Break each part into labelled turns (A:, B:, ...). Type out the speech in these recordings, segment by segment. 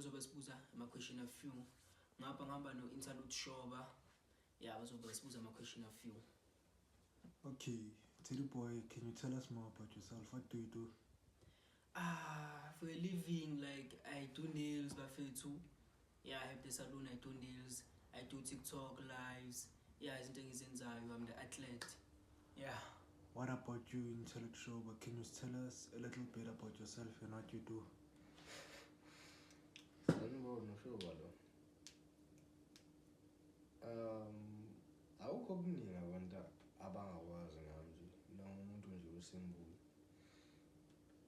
A: bazobe sibuza ama-question a few. Ngapha ngihamba no-Interlude Shoba. Yeah, bazobe sibuza ama-question a few.
B: Okay, Teddy boy, can you tell us more about yourself? What do you do?
A: For a living, like I do nails, bafethu. Yeah, I have the salon, I do nails, I do TikTok lives. Yeah, I'm the athlete. Yeah.
B: What about you, Interlude Shoba? Can you tell us a little bit about yourself and what you do?
C: Awukho okuningi abantu abangawazi ngami nje umuntu nje usembulo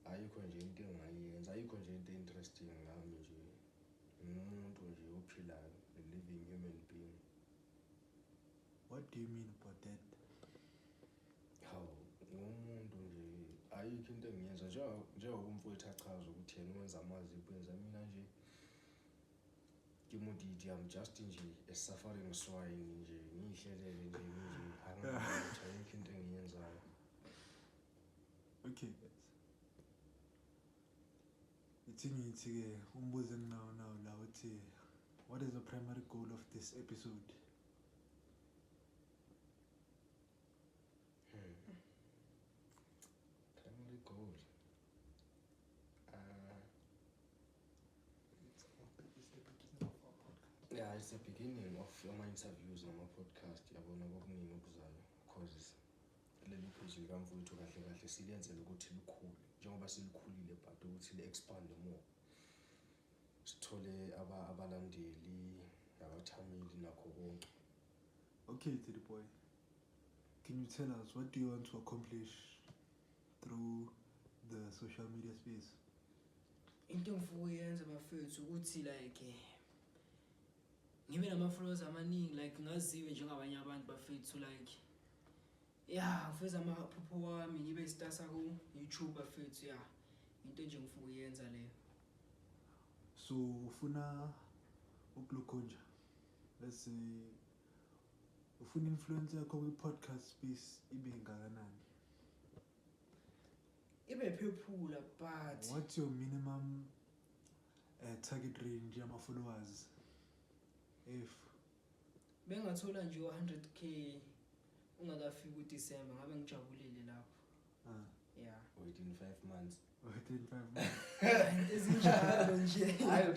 C: ayikho nje into engayenza ayikho nje into interesting ngami nje umuntu nje ophilayo a living human being.
B: What do you mean about that?
C: How umuntu nje ayikho into engiyenza njengoba umfowethu achaza ukuthi yena wenza amazipho wenza mina nje I'm just a suffering swine nje ngihlelele nje ayikho into engiyenzayo.
B: Okay, guys. Ithi umbuzo now la uthi what is the primary goal of this episode?
C: Primary goal. Yeah, it's the beginning of my interviews on my podcast. Yabona okuningi okuzayo because leli page likamfowethu kahle kahle silenzele ukuthi likhule njengoba silikhulile but ukuthi li-expand more. Sithole abalandeli, abathameli nakho konke.
B: Okay, Teddy boy. Can you tell us what do you want to accomplish through the social media space?
A: Into engifuna ukuyenza bafethu ukuthi like ngibe nama-followers amaningi like ngaziwe njengabanye abantu bafethu like yeah ngifeza amaphupho wami ngibe i-star ku-YouTube bafethu yeah into nje ngifuna ukuyenza leyo.
B: So ufuna ukulokhonja, let's say ufuna influence yakho kwi-podcast space ibe ngakanani?
A: Ibe phephula but
B: what's your minimum target range yama-followers? If
A: bengathola nje 100k ungakafiki uDecember ngabe ngijabulile lapho. Yeah.
C: Within 5 months.
B: Within 5 months.
A: Ezinjalo nje.
C: Hayi